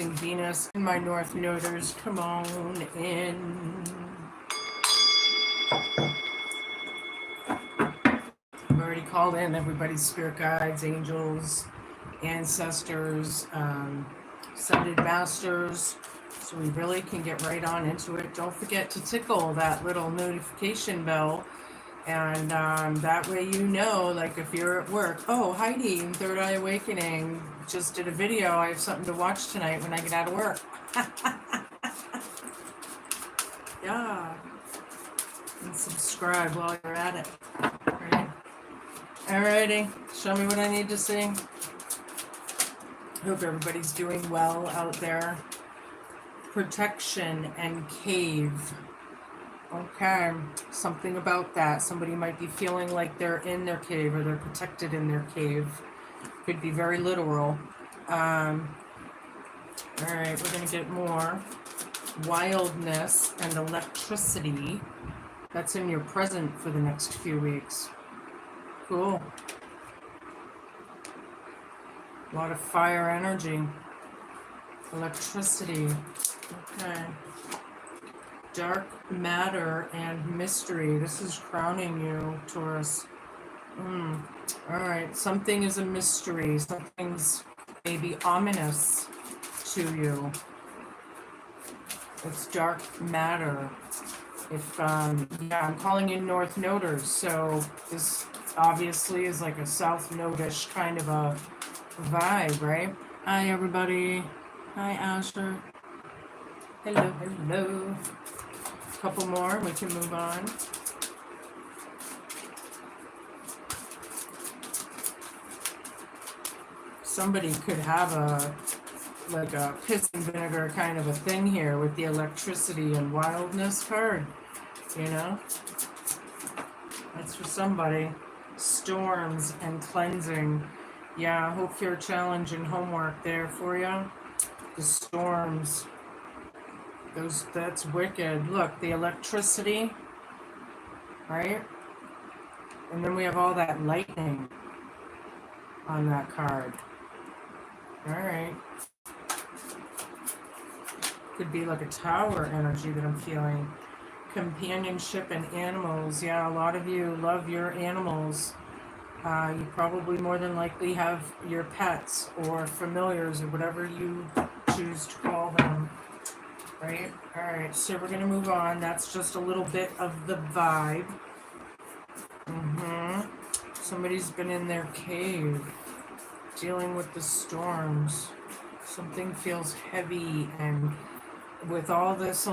rising Venus and my North Noders, come on in. I've already called in everybody's spirit guides, angels, ancestors, ascended masters, so we really can get right on into it. Don't forget to tickle that little notification bell, and that way you know, like if you're at work, oh, Heidi, Third Eye Awakening just did a video, I have something to watch tonight when I get out of work. Yeah, and subscribe while you're at it. Right? Alrighty, show me what I need to see. Hope everybody's doing well out there. Protection and cave. Okay, something about that. Somebody might be feeling like they're in their cave or they're protected in their cave. Could be very literal. All right, we're going to get more wildness and electricity. That's in your present for the next few weeks. Cool. A lot of fire energy. Electricity. Okay. Dark matter and mystery. This is crowning you, Taurus. Alright, something is a mystery. Something's maybe ominous to you. It's dark matter. If, yeah, I'm calling in North Noders, so this obviously is like a South Nodish kind of a vibe, right? Hi, everybody. Hi, Asher. Hello, hello. A couple more, we can move on. Somebody could have like a piss and vinegar kind of a thing here with the electricity and wildness card, you know? That's for somebody. Storms and cleansing. Yeah, hope your challenge and homework there for you. The storms. That's wicked. Look, the electricity, right? And then we have all that lightning on that card. All right. Could be like a tower energy that I'm feeling. Companionship and animals. Yeah, a lot of you love your animals. You probably more than likely have your pets or familiars or whatever you choose to call them. Right? Alright, so we're going to move on. That's just a little bit of the vibe. Somebody's been in their cave dealing with the storms. Something feels heavy, and with all this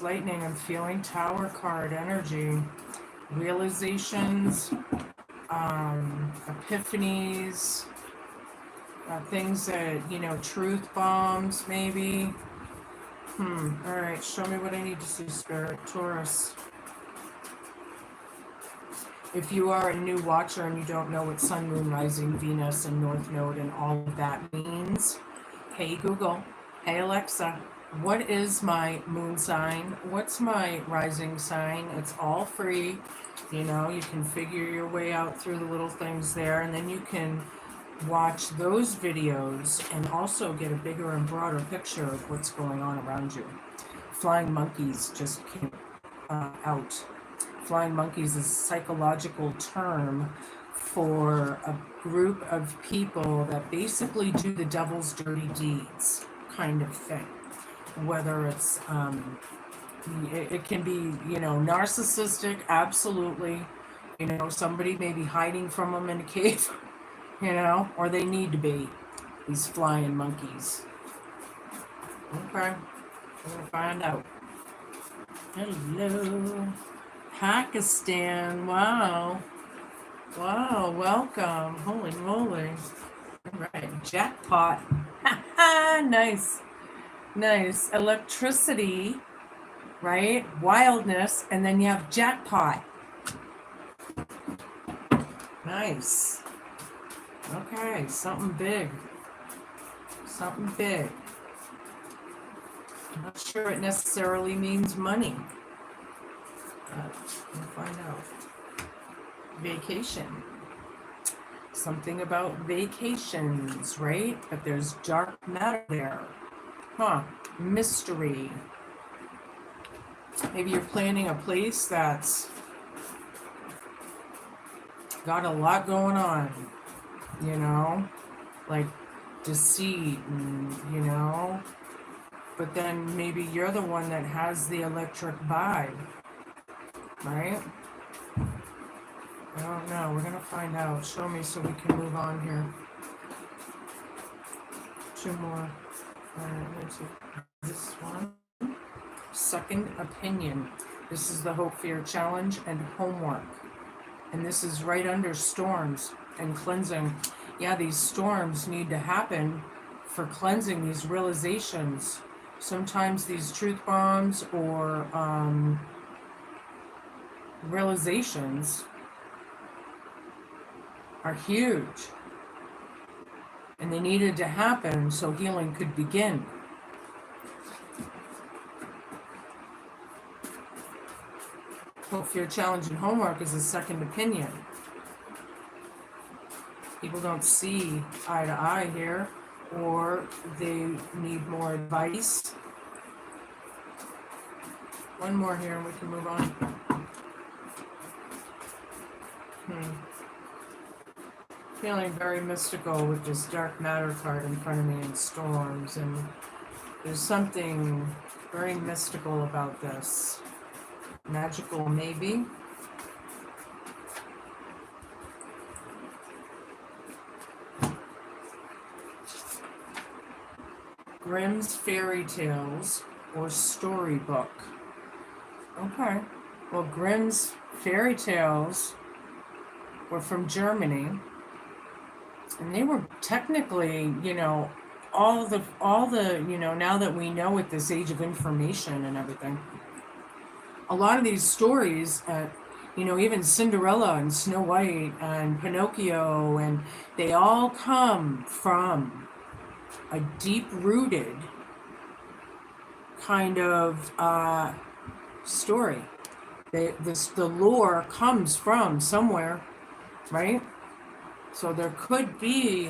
lightning, I'm feeling Tower card energy. Realizations, epiphanies, things that, you know, truth bombs maybe. Alright, show me what I need to see, Spirit. Taurus. If you are a new watcher and you don't know what Sun, Moon, Rising, Venus, and North Node and all of that means, hey Google, hey Alexa, what is my moon sign? What's my rising sign? It's all free. You know, you can figure your way out through the little things there, and then you can watch those videos and also get a bigger and broader picture of what's going on around you. Flying monkeys just came out. Flying monkeys is a psychological term for a group of people that basically do the devil's dirty deeds kind of thing. Whether it's, it can be, you know, narcissistic, absolutely. You know, somebody may be hiding from them in a cave. You know, or they need to be, these flying monkeys. Okay, we're gonna find out. Hello, Pakistan. Wow, wow, welcome. Holy moly! All right, jackpot. Nice, nice. Electricity, right? Wildness, and then you have jackpot. Nice. Okay, something big. Something big. I'm not sure it necessarily means money. But we'll find out. Vacation. Something about vacations, right? But there's dark matter there. Mystery. Maybe you're planning a place that's got a lot going on, you know, like deceit and, you know, but then maybe you're the one that has the electric vibe, right? I don't know. We're going to find out. Show me so we can move on here. 2 more. Let's see. This one. Second opinion. This is the Hope Fear Challenge and homework. And this is right under storms and cleansing. Yeah, these storms need to happen for cleansing, these realizations. Sometimes these truth bombs or realizations are huge. And they needed to happen so healing could begin. Hope Fear Challenge and homework is a second opinion. People don't see eye to eye here, or they need more advice. One more here and we can move on. Feeling very mystical with this dark matter card in front of me and storms, and there's something very mystical about this. Magical, maybe. Grimm's Fairy Tales or Storybook. Okay. Well, Grimm's Fairy Tales were from Germany. And they were technically, you know, all the, you know, now that we know at this age of information and everything, a lot of these stories, you know, even Cinderella and Snow White and Pinocchio, and they all come from a deep-rooted kind of story. The lore comes from somewhere, right? So there could be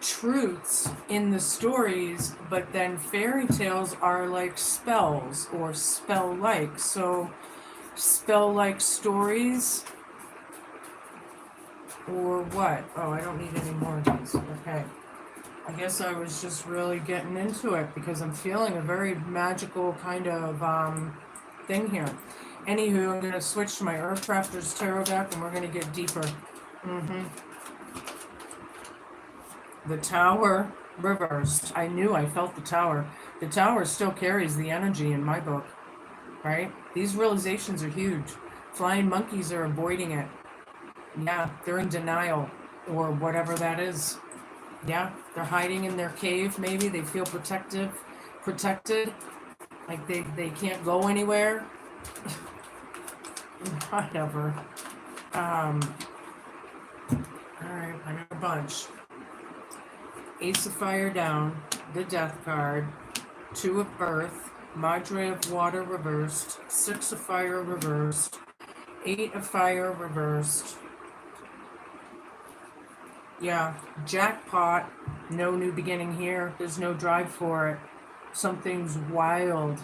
truths in the stories, but then fairy tales are like spells or spell-like. So spell-like stories or what? Oh, I don't need any more of these. Okay. I guess I was just really getting into it because I'm feeling a very magical kind of thing here. Anywho, I'm going to switch to my Earthcrafters Tarot deck and we're going to get deeper. The Tower reversed. I knew I felt the Tower. The Tower still carries the energy in my book, right? These realizations are huge. Flying monkeys are avoiding it. Yeah, they're in denial or whatever that is. Yeah, they're hiding in their cave maybe. They feel protected. Like they can't go anywhere. Whatever. Alright, I got a bunch. Ace of Fire down, the Death card, 2 of Earth, Madre of Water reversed, 6 of Fire reversed, 8 of Fire reversed. Yeah, jackpot, no new beginning here. There's no drive for it. Something's wild.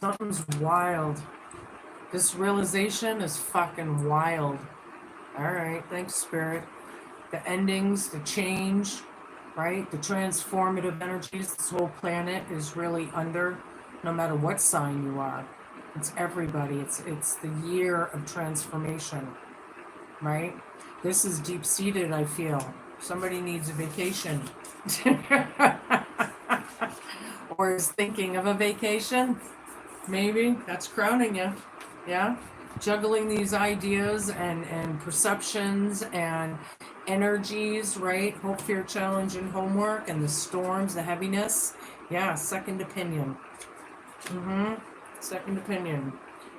Something's wild. This realization is fucking wild. Alright, thanks, Spirit. The endings, the change, right? The transformative energies this whole planet is really under, no matter what sign you are. It's everybody. It's the year of transformation, right? This is deep-seated, I feel. Somebody needs a vacation. Or is thinking of a vacation. Maybe. That's crowning you. Yeah? Juggling these ideas and perceptions and energies, right? Hope, Fear, Challenge, and homework, and the storms, the heaviness. Yeah, second opinion. Second opinion.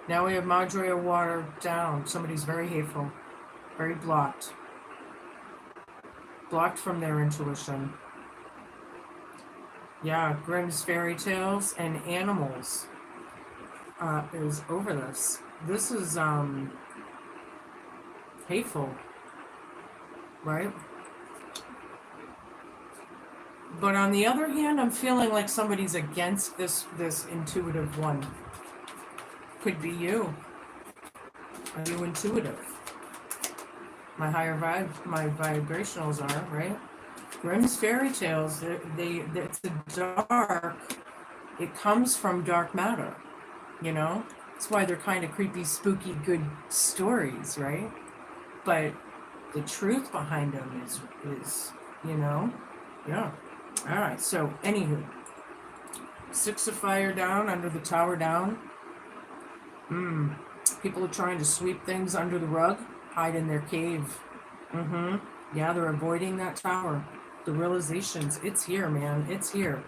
Now we have Madre of Water down. Somebody's very hateful. Very blocked. Blocked from their intuition. Yeah, Grimm's Fairy Tales and Animals is over this. This is hateful, right? But on the other hand, I'm feeling like somebody's against this intuitive one. Could be you. Are you intuitive? My higher my vibrationals are, right? Grimm's fairy tales, it's a dark, it comes from dark matter, you know? That's why they're kind of creepy, spooky, good stories, right? But the truth behind them is, you know? Yeah. All right, so anywho, 6 of fire down, under the tower down. People are trying to sweep things under the rug, hide in their cave. Yeah, they're avoiding that tower. The realizations, it's here, man. It's here.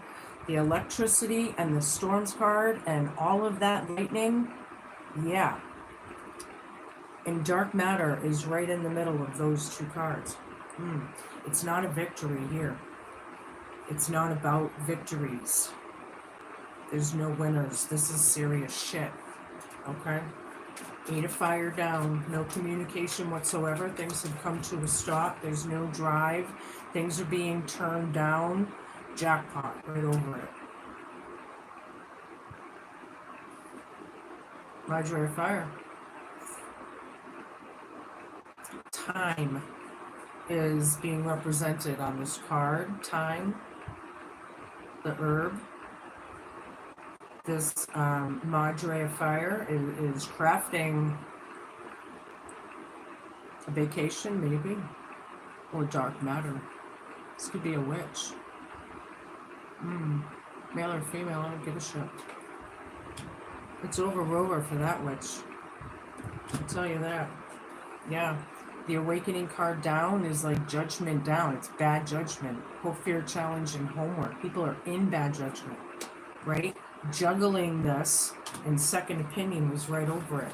The electricity and the storms card and all of that lightning, yeah. And dark matter is right in the middle of those two cards. It's not a victory here. It's not about victories. There's no winners. This is serious shit. Okay? 8 of fire down. No communication whatsoever. Things have come to a stop. There's no drive. Things are being turned down. Jackpot right over it. Roger of fire. Time is being represented on this card. Time. The herb. This Madre of Fire is crafting a vacation, maybe, or dark matter. This could be a witch. Male or female, I don't give a shit. It's over for that witch. I'll tell you that. Yeah. The awakening card down is like judgment down. It's bad judgment. Hope, fear, challenge, and homework. People are in bad judgment, right? Juggling this, and second opinion was right over it.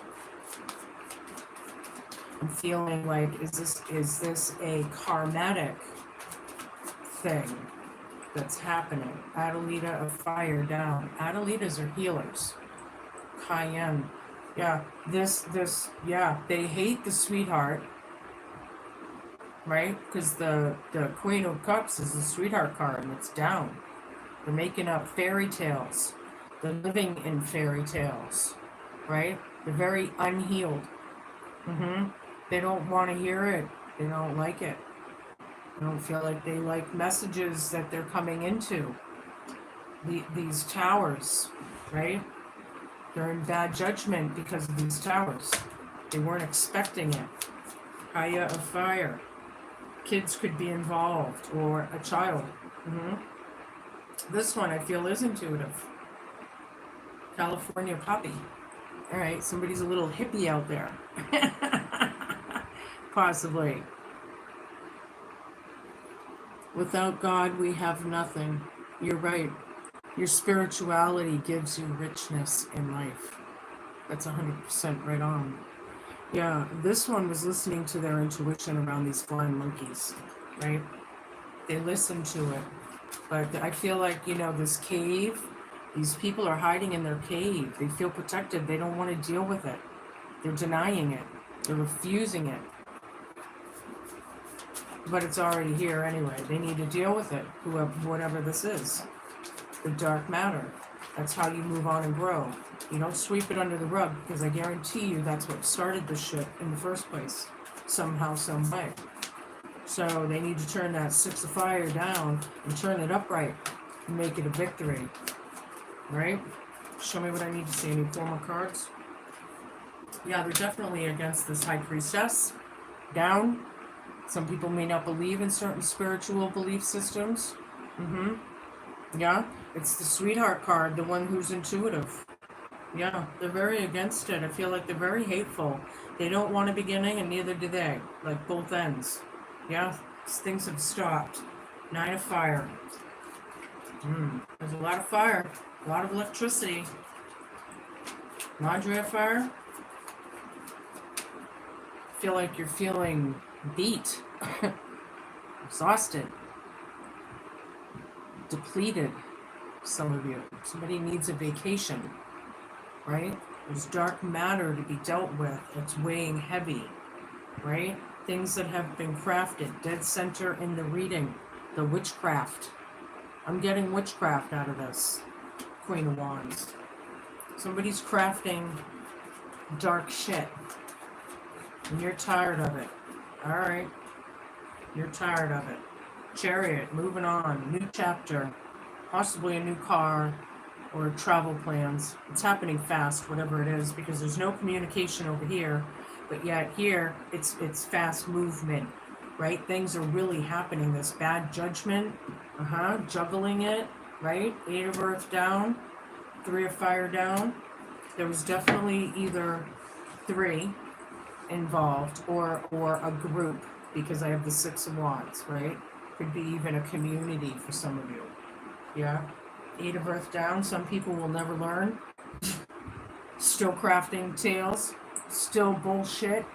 I'm feeling like, is this a karmatic thing that's happening? Adelita of fire down. Adelitas are healers. Cayenne. Yeah, yeah, they hate the sweetheart, right? Because the Queen of Cups is the sweetheart card, and it's down. They're making up fairy tales. They're living in fairy tales, right? They're very unhealed. They don't want to hear it. They don't like it. They don't feel like they like messages that they're coming into. These towers, right? They're in bad judgment because of these towers. They weren't expecting it. Kaya of fire. Kids could be involved, or a child. This one I feel is intuitive. California poppy. All right, somebody's a little hippie out there. Possibly. Without God, we have nothing. You're right. Your spirituality gives you richness in life. That's 100% right on. Yeah, this one was listening to their intuition around these flying monkeys, right? They listened to it. But I feel like, this cave, these people are hiding in their cave. They feel protected. They don't want to deal with it. They're denying it. They're refusing it. But it's already here anyway. They need to deal with it, whatever this is. The dark matter. That's how you move on and grow. You don't sweep it under the rug, because I guarantee you that's what started this shit in the first place. Somehow, some way. So they need to turn that 6 of fire down and turn it upright and make it a victory. Right? Show me what I need to see. Any formal cards? Yeah, they're definitely against this high priestess. Down. Some people may not believe in certain spiritual belief systems. Yeah, it's the sweetheart card, the one who's intuitive. Yeah, they're very against it. I feel like they're very hateful. They don't want a beginning, and neither do they. Like both ends. Yeah, things have stopped. 9 of fire. There's a lot of fire. A lot of electricity. Madre of fire. Feel like you're feeling beat. Exhausted. Depleted. Some of you. Somebody needs a vacation. Right? There's dark matter to be dealt with. It's weighing heavy. Right? Things that have been crafted. Dead center in the reading. The witchcraft. I'm getting witchcraft out of this. Queen of Wands. Somebody's crafting dark shit. And you're tired of it. Alright. You're tired of it. Chariot, moving on. New chapter. Possibly a new car or travel plans. It's happening fast, whatever it is, because there's no communication over here. But yet here, it's fast movement, right? Things are really happening. This bad judgment, juggling it, right? 8 of Earth down, 3 of Fire down. There was definitely either 3 involved or a group, because I have the 6 of Wands, right? Could be even a community for some of you. Yeah. 8 of Earth down. Some people will never learn. Still crafting tales. Still bullshit,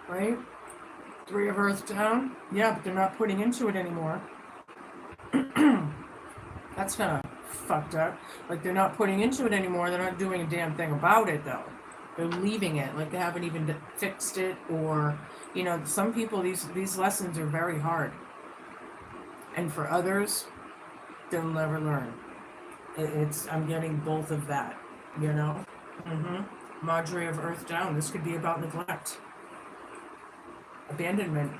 right? 3 of Earth down. Yeah, but they're not putting into it anymore. That's kind of fucked up. Like, they're not putting into it anymore. They're not doing a damn thing about it, though. They're leaving it. Like, they haven't even fixed it. Or, you know, some people, these lessons are very hard. And for others, they'll never learn. I'm getting both of that, you know? Madre of Earth down. This could be about neglect, abandonment,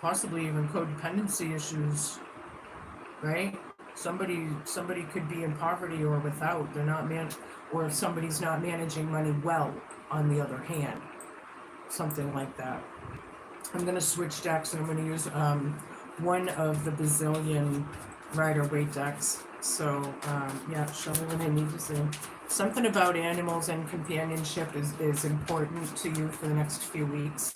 possibly even codependency issues, right? Somebody could be in poverty or without. They're not or if somebody's not managing money well, on the other hand, something like that. I'm gonna switch decks and I'm gonna use one of the bazillion Rider-Waite decks. So, yeah, show me what I need to see. Something about animals and companionship is important to you for the next few weeks,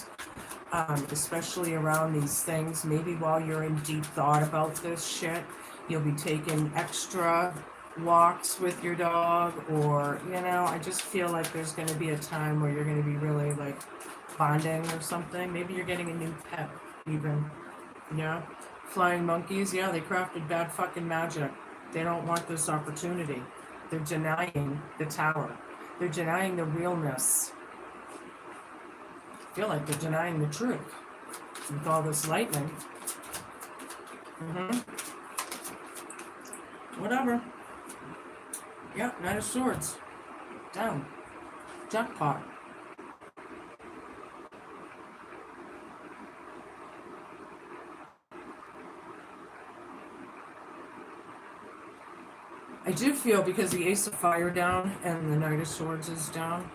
especially around these things. Maybe while you're in deep thought about this shit, you'll be taking extra walks with your dog, or, you know, I just feel like there's going to be a time where you're going to be really, like, bonding or something. Maybe you're getting a new pet, even. Yeah. Flying monkeys, yeah, they crafted bad fucking magic. They don't want this opportunity. They're denying the tower. They're denying the realness. I feel like they're denying the truth with all this lightning. Whatever. Yeah, Knight of Swords. Down. Jackpot. I do feel, because the Ace of Fire down and the Knight of Swords is down,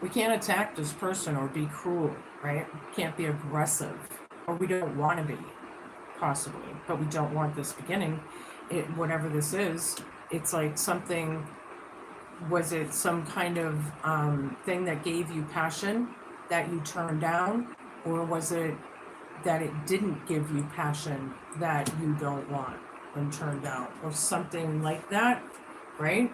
we can't attack this person or be cruel, right? We can't be aggressive, or we don't want to be, possibly, but we don't want this beginning. Whatever this is, it's like something, was it some kind of thing that gave you passion that you turned down, or was it that it didn't give you passion that you don't want and turned down, or something like that, right?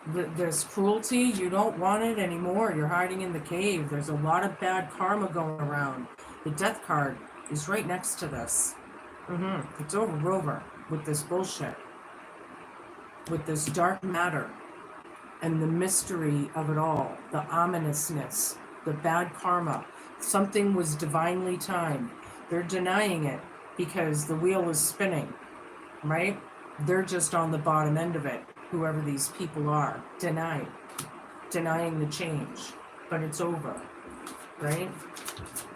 There's cruelty, you don't want it anymore, you're hiding in the cave, there's a lot of bad karma going around. The Death card is right next to this. It's over with this bullshit, with this dark matter, and the mystery of it all, the ominousness, the bad karma. Something was divinely timed. They're denying it because the wheel is spinning, right? They're just on the bottom end of it, whoever these people are, denying the change. But it's over, right?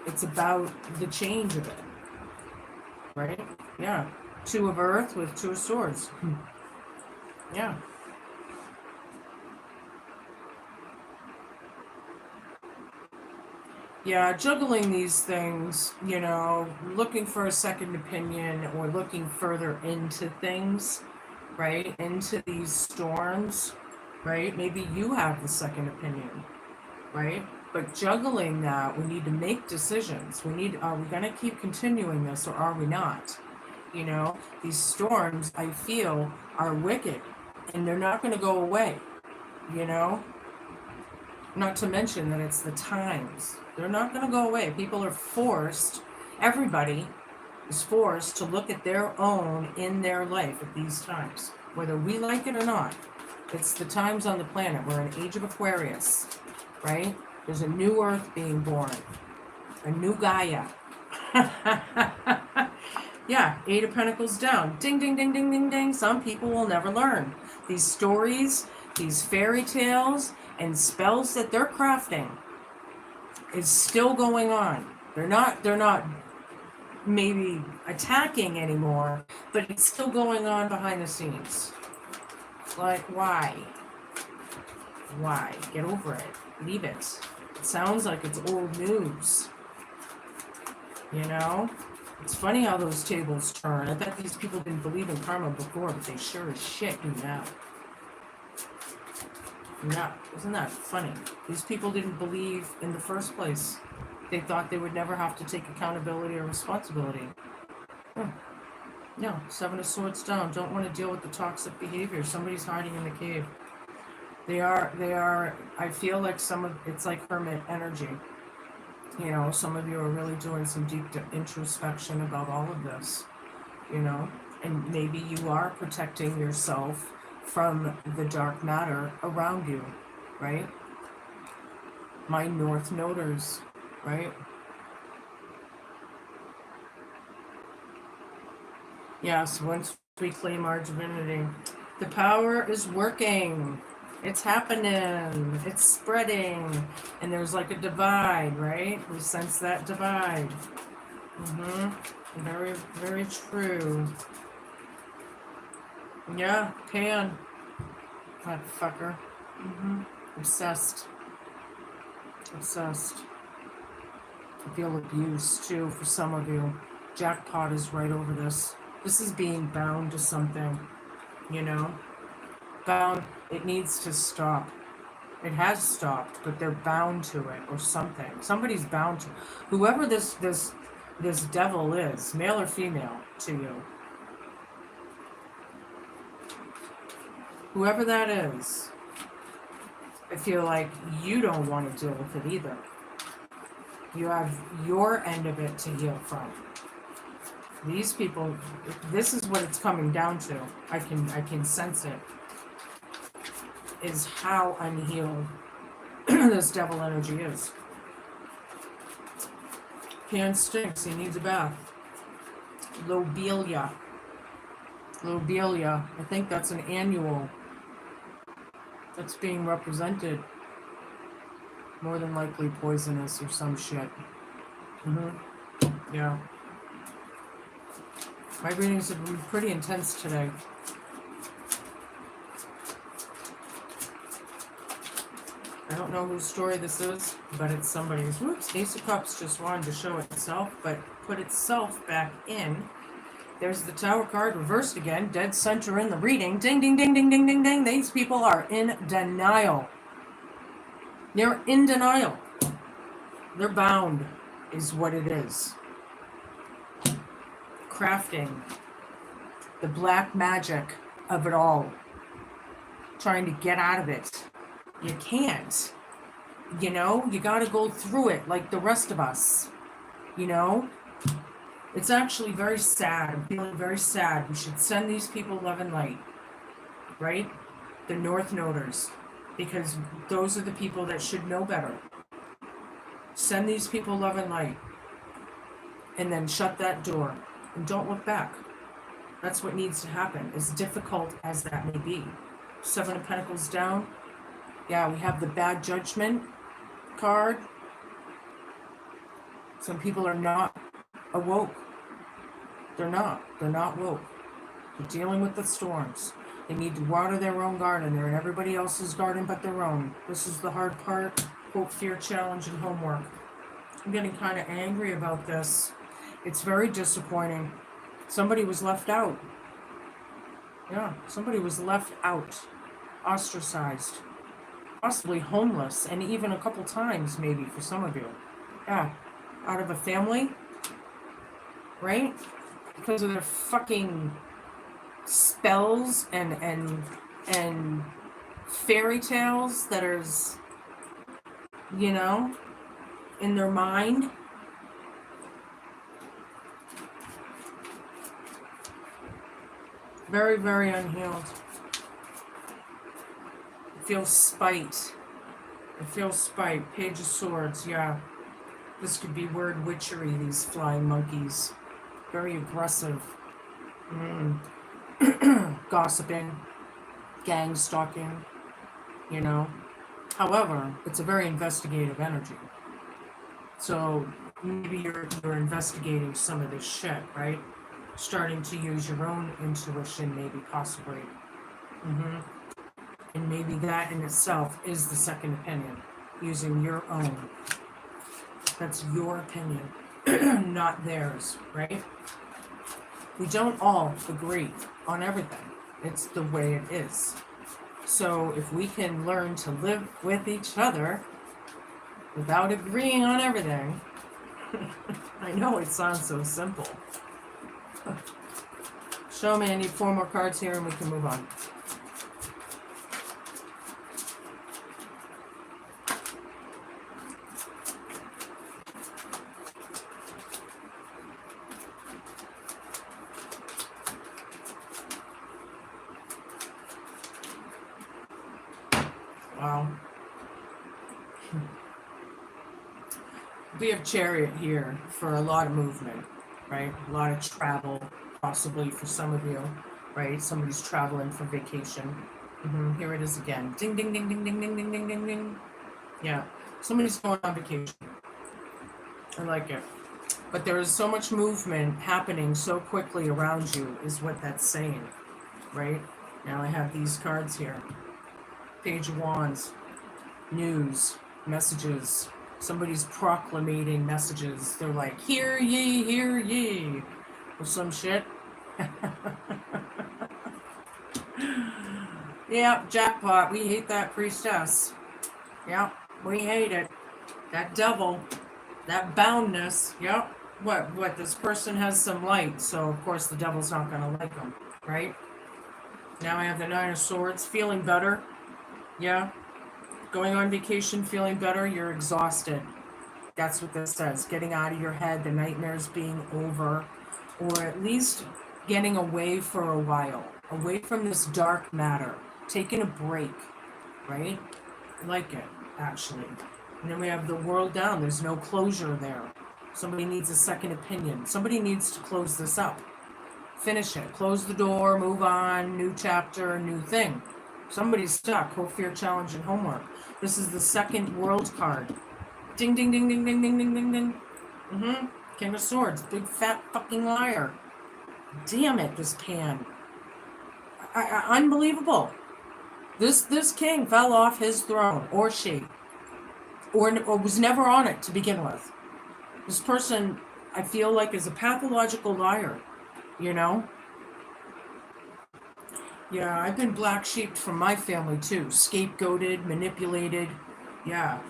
It's about the change of it, right? Yeah. 2 of Earth with 2 of Swords. Yeah. Yeah, juggling these things, you know, looking for a second opinion or looking further into things, right? Into these storms, right? Maybe you have the second opinion, right? But juggling that, we need to make decisions. Are we going to keep continuing this, or are we not? You know, these storms, I feel, are wicked, and they're not going to go away, you know? Not to mention that it's the times. They're not going to go away. People are forced, everybody is forced to look at their own in their life at these times. Whether we like it or not, it's the times on the planet. We're in Age of Aquarius, right? There's a new Earth being born, a new Gaia. Yeah, Eight of Pentacles down. Ding, ding, ding, ding, ding, ding. Some people will never learn. These stories, these fairy tales, and spells that they're crafting is still going on. They're not maybe attacking anymore, but it's still going on behind the scenes. Like, why? Why? Get over it. Leave it. It sounds like it's old news. You know? It's funny how those tables turn. I bet these people didn't believe in karma before, but they sure as shit do now. Yeah, isn't that funny? These people didn't believe in the first place. They thought they would never have to take accountability or responsibility. No, Seven of Swords down. Don't want to deal with the toxic behavior. Somebody's hiding in the cave. They are, I feel like it's like hermit energy. You know, some of you are really doing some deep introspection about all of this, you know, and maybe you are protecting yourself from the dark matter around you, right? My North Noders, right? Yes, once we claim our divinity, the power is working. It's happening. It's spreading. And there's like a divide, right? We sense that divide. Very, very true. Yeah, can. That fucker. Obsessed. Obsessed. I feel abuse too for some of you. Jackpot is right over this. This is being bound to something, you know? Bound. It needs to stop. It has stopped, but they're bound to it or something. Somebody's bound to. Whoever this devil is, male or female, to you. Whoever that is, I feel like you don't want to deal with it either. You have your end of it to heal from. These people, this is what it's coming down to. I can sense it. Is how unhealed this devil energy is. Pan stinks, he needs a bath. Lobelia. Lobelia. I think that's an annual that's being represented. More than likely poisonous or some shit. Yeah. My readings have been pretty intense today. I don't know whose story this is, but it's somebody's. Whoops, Ace of Cups just wanted to show itself, but put itself back in. There's the Tower card reversed again, dead center in the reading. Ding, ding, ding, ding, ding, ding, ding. These people are in denial. They're in denial. They're bound, is what it is. Crafting the black magic of it all. Trying to get out of it. You can't. You know, you got to go through it like the rest of us. You know? It's actually very sad. I'm feeling very sad. We should send these people love and light. Right? The North Noders. Because those are the people that should know better. Send these people love and light. And then shut that door. And don't look back. That's what needs to happen. As difficult as that may be. Seven of Pentacles down. Yeah, we have the bad judgment card. Some people are not awoke. They're not woke. They're dealing with the storms. They need to water their own garden. They're in everybody else's garden but their own. This is the hard part. Hope, fear, challenge, and homework. I'm getting kind of angry about this. It's very disappointing. Somebody was left out. Yeah, somebody was left out. Ostracized. Possibly homeless, and even a couple times maybe for some of you. Yeah, out of a family, right? Because of their fucking spells and fairy tales that are, you know, in their mind. Very, very unhealed. I feel spite. I feel spite. Page of Swords, yeah. This could be word witchery, these flying monkeys. very aggressive, gossiping, gang stalking, you know. However, it's a very investigative energy. So maybe you're investigating some of this shit, right? Starting to use your own intuition, maybe, possibly. And maybe that in itself is the second opinion, using your own. That's your opinion, not theirs, right? We don't all agree on everything. It's the way it is. So if we can learn to live with each other without agreeing on everything, I know it sounds so simple. Show me, I need 4 more cards here and we can move on. Wow. We have Chariot here for a lot of movement, right? A lot of travel, possibly for some of you, right? Somebody's traveling for vacation. Here it is again. Ding, ding, ding, ding, ding, ding, ding, ding, ding, ding. Yeah, somebody's going on vacation. I like it. But there is so much movement happening so quickly around you, is what that's saying, right? Now I have these cards here. Page of Wands, news, messages. Somebody's proclamating messages. They're like, hear ye, or some shit. Yeah, jackpot. We hate that priestess. Yeah, we hate it. That devil, that boundness. Yep. What? This person has some light, so of course the devil's not going to like them, right? Now I have the Nine of Swords, feeling better. Yeah. Going on vacation, feeling better, you're exhausted. That's what this says. Getting out of your head, the nightmares being over, or at least getting away for a while, away from this dark matter, taking a break, right? I like it, actually. And then we have the World down. There's no closure there. Somebody needs a second opinion. Somebody needs to close this up. Finish it. Close the door, move on, new chapter, new thing. Somebody's stuck. Hope, fear, challenge, and homework. This is the second World card. Ding, ding, ding, ding, ding, ding, ding, ding, ding. King of Swords. Big fat fucking liar. Damn it, this pan. Unbelievable. This king fell off his throne, or she, or was never on it to begin with. This person, I feel like, is a pathological liar, you know? Yeah, I've been black sheeped from my family too. Scapegoated, manipulated. Yeah,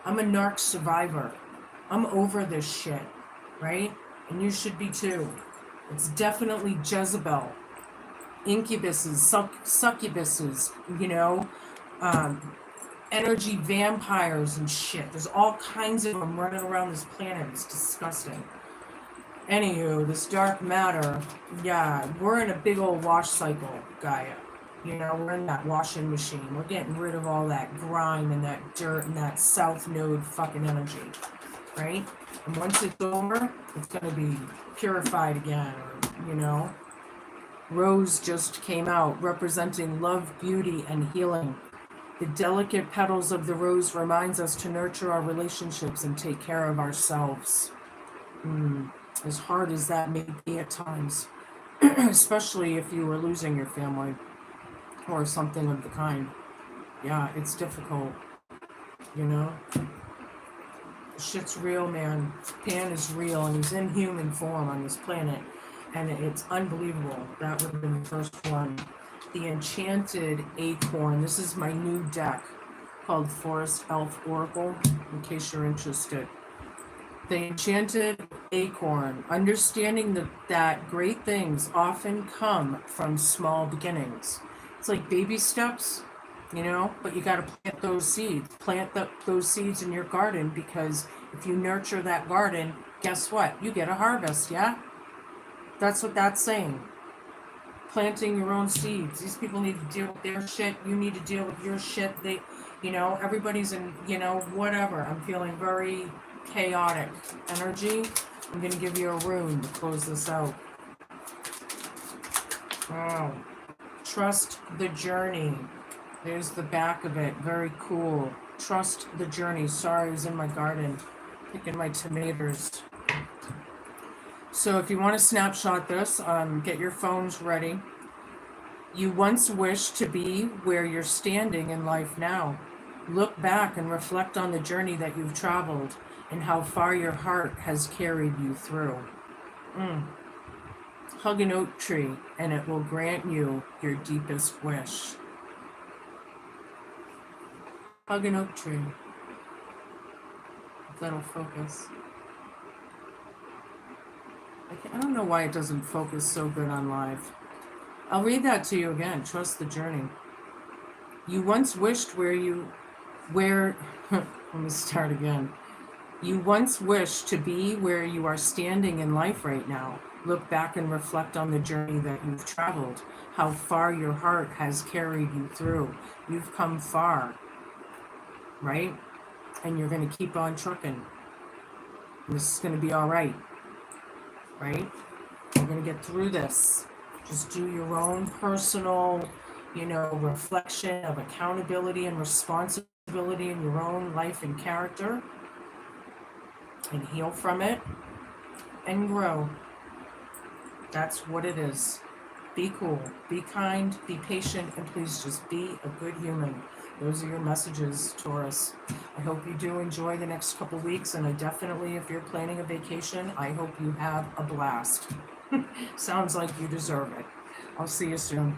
I'm a narc survivor. I'm over this shit, right? And you should be too. It's definitely Jezebel. Incubuses, succubuses, you know, energy vampires and shit. There's all kinds of them running around this planet. It's disgusting. Anywho, this dark matter, yeah, we're in a big old wash cycle, Gaia. You know, we're in that washing machine. We're getting rid of all that grime and that dirt and that south node fucking energy, right? And once it's over, it's going to be purified again, or, you know. Rose just came out, representing love, beauty, and healing. The delicate petals of the rose reminds us to nurture our relationships and take care of ourselves. As hard as that may be at times, especially if you were losing your family or something of the kind. Yeah, it's difficult, you know? Shit's real, man. Pan is real, and he's in human form on this planet, and it's unbelievable. That would have been the first one. The Enchanted Acorn. This is my new deck called Forest Elf Oracle, in case you're interested. The Enchanted Acorn, understanding that great things often come from small beginnings. It's like baby steps, you know, but you got to plant those seeds. Plant those seeds in your garden, because if you nurture that garden, guess what? You get a harvest, yeah? That's what that's saying. Planting your own seeds. These people need to deal with their shit. You need to deal with your shit. They, you know, everybody's in, you know, whatever. I'm feeling very chaotic energy. I'm going to give you a rune to close this out. Wow. Trust the journey. There's the back of it. Very cool. Trust the journey. Sorry, I was in my garden picking my tomatoes. So if you want to snapshot this, get your phones ready. You once wished to be where you're standing in life now. Look back and reflect on the journey that you've traveled and how far your heart has carried you through. Hug an oak tree and it will grant you your deepest wish. Hug an oak tree. If that'll focus. I don't know why it doesn't focus so good on live. I'll read that to you again. Trust the journey. You once wished let me start again. You once wished to be where you are standing in life right now. Look back and reflect on the journey that you've traveled, how far your heart has carried you through. You've come far, right? And you're going to keep on trucking. This is going to be all right, right? You're going to get through this. Just do your own personal, reflection of accountability and responsibility in your own life and character, and heal from it and grow. That's what it is. Be cool, be kind, be patient, and please just be a good human. Those are your messages, Taurus. I hope you do enjoy the next couple weeks, and I definitely, if you're planning a vacation, I hope you have a blast. Sounds like you deserve it. I'll see you soon.